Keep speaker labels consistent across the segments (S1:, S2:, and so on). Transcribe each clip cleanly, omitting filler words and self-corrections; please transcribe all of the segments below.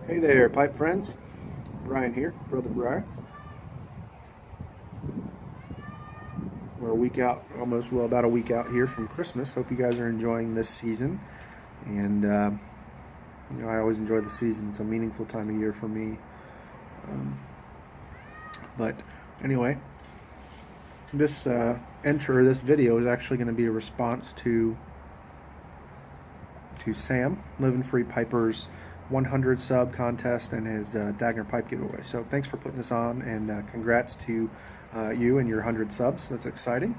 S1: Hey there, pipe friends. Brian here, Brother Brian. We're a week out, about a week out here from Christmas. Hope you guys are enjoying this season. And, I always enjoy the season. It's a meaningful time of year for me. But anyway, this video is actually going to be a response to Sam, Livin Free Piper's 100 sub contest and his Dagger pipe giveaway. So thanks for putting this on, and congrats to you and your 100 subs. That's exciting.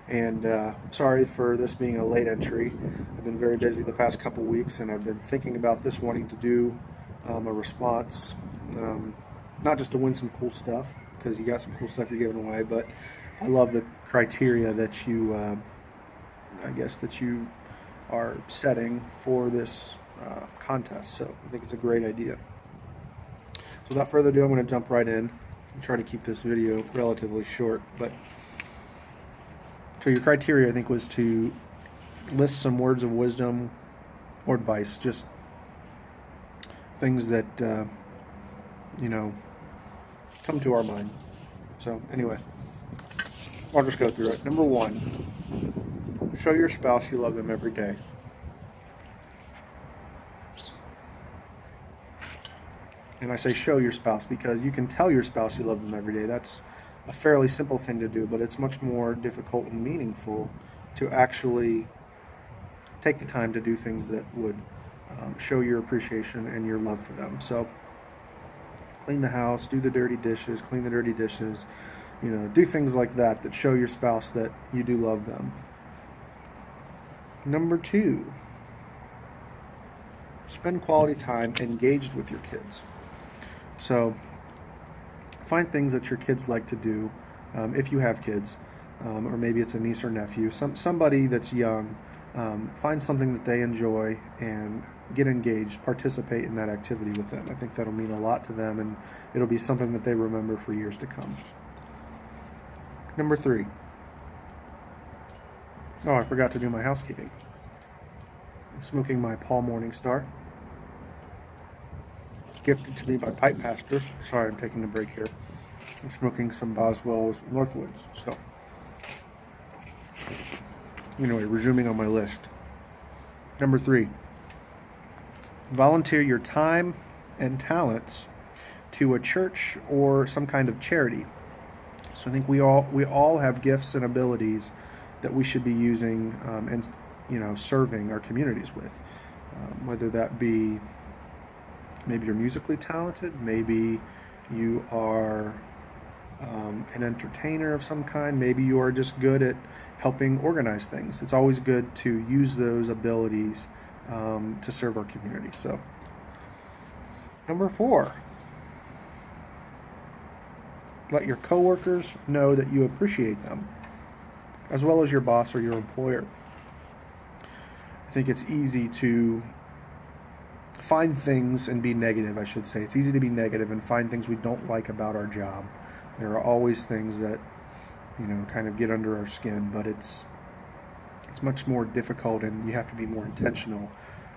S1: And sorry for this being a late entry. I've been very busy the past couple weeks, and I've been thinking about this, wanting to do a response, not just to win some cool stuff, because you got some cool stuff you're giving away, but I love the criteria that you, that you are setting for this contest. So I think it's a great idea. So without further ado, I'm going to jump right in and try to keep this video relatively short. But so your criteria, I think, was to list some words of wisdom or advice, just things that come to our mind. So anyway, I'll just go through it. Number one, show your spouse you love them every day. And I say show your spouse because you can tell your spouse you love them every day. That's a fairly simple thing to do, but it's much more difficult and meaningful to actually take the time to do things that would show your appreciation and your love for them. So clean the house, do the dirty dishes, clean the dirty dishes, do things like that that show your spouse that you do love them. Number two, spend quality time engaged with your kids. So find things that your kids like to do, if you have kids, or maybe it's a niece or nephew, somebody that's young. Find something that they enjoy and get engaged, participate in that activity with them. I think that'll mean a lot to them, and it'll be something that they remember for years to come. Number three. Oh, I forgot to do my housekeeping. I'm smoking my Paul Morningstar, gifted to me by Pipe Pastor. Sorry, I'm taking a break here. I'm smoking some Boswell's Northwoods. So, anyway, resuming on my list. Number three, volunteer your time and talents to a church or some kind of charity. So I think we all have gifts and abilities that we should be using and serving our communities with, whether that be maybe you're musically talented, maybe you are an entertainer of some kind, maybe you are just good at helping organize things. It's always good to use those abilities to serve our community. So, number four, let your coworkers know that you appreciate them, as well as your boss or your employer. I think it's easy to find things and be negative, I should say. It's easy to be negative and find things we don't like about our job. There are always things that, kind of get under our skin, but it's much more difficult, and you have to be more intentional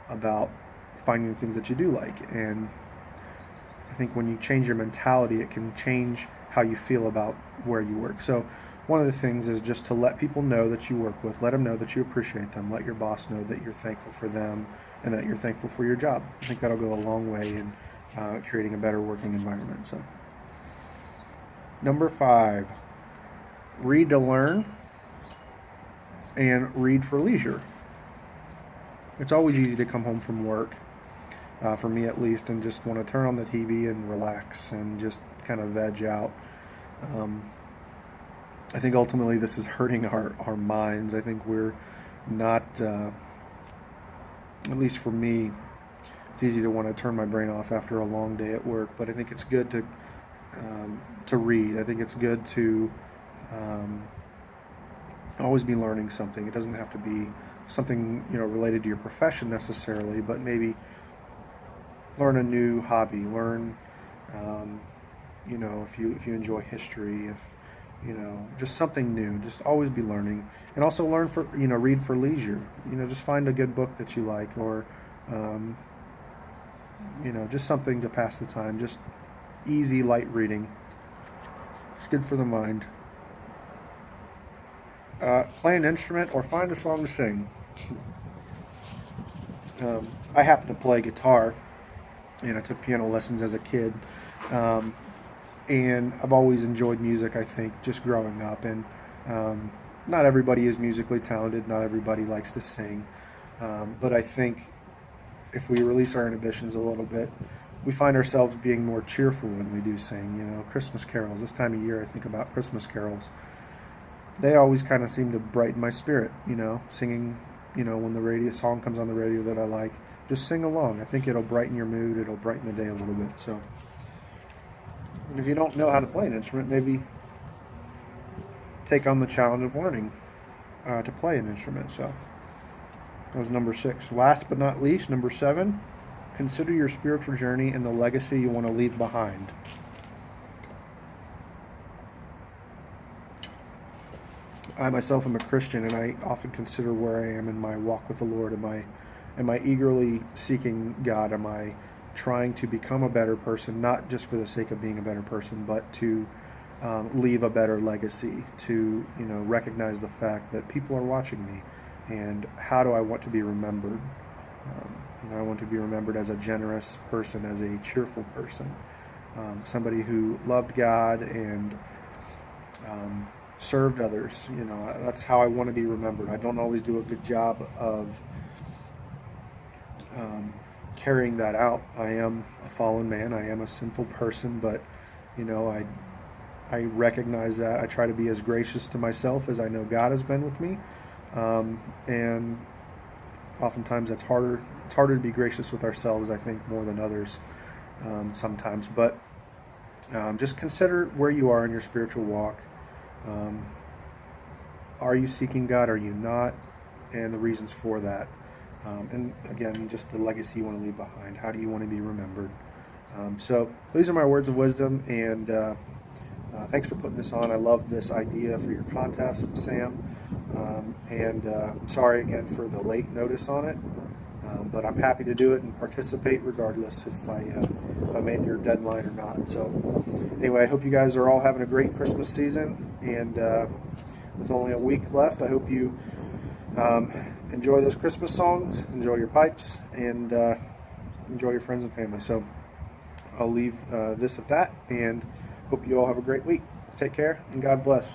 S1: about finding things that you do like. And I think when you change your mentality, it can change how you feel about where you work. So one of the things is just to let people know that you work with, let them know that you appreciate them, let your boss know that you're thankful for them and that you're thankful for your job. I think that'll go a long way in creating a better working environment. So, number five, read to learn and read for leisure. It's always easy to come home from work, for me at least, and just want to turn on the TV and relax and just kind of veg out. I think ultimately this is hurting our minds. I think we're not, at least for me, it's easy to want to turn my brain off after a long day at work, but I think it's good to read. I think it's good to always be learning something. It doesn't have to be something related to your profession necessarily, but maybe learn a new hobby. Learn, if you enjoy history, if just something new. Just always be learning, and also learn for read for leisure. Just find a good book that you like, or just something to pass the time, just easy, light reading. It's good for the mind. Play an instrument or find a song to sing. I happen to play guitar, and I took piano lessons as a kid. Um, and I've always enjoyed music, I think, just growing up. And not everybody is musically talented, not everybody likes to sing. But I think if we release our inhibitions a little bit, we find ourselves being more cheerful when we do sing. Christmas carols, this time of year, I think about Christmas carols. They always kind of seem to brighten my spirit, singing, when the radio song comes on the radio that I like. Just sing along. I think it'll brighten your mood, it'll brighten the day a little bit. So, and if you don't know how to play an instrument, maybe take on the challenge of learning to play an instrument. So that was number 6. Last but not least, number 7, consider your spiritual journey and the legacy you want to leave behind. I myself am a Christian, and I often consider where I am in my walk with the Lord. Am I eagerly seeking God? Am I trying to become a better person, not just for the sake of being a better person, but to leave a better legacy, to recognize the fact that people are watching me, and how do I want to be remembered? I want to be remembered as a generous person, as a cheerful person, somebody who loved God and served others. That's how I want to be remembered. I don't always do a good job of carrying that out. I am a fallen man. I am a sinful person, but I recognize that. I try to be as gracious to myself as I know God has been with me, and oftentimes that's harder. It's harder to be gracious with ourselves, I think, more than others sometimes. But just consider where you are in your spiritual walk. Are you seeking God? Are you not? And the reasons for that. And again, just the legacy you want to leave behind. How do you want to be remembered? So these are my words of wisdom, and thanks for putting this on. I love this idea for your contest, Sam. And I'm sorry again for the late notice on it, but I'm happy to do it and participate regardless if I made your deadline or not. So anyway, I hope you guys are all having a great Christmas season, and with only a week left, I hope you enjoy those Christmas songs, enjoy your pipes, and enjoy your friends and family. So I'll leave this at that, and hope you all have a great week. Take care, and God bless.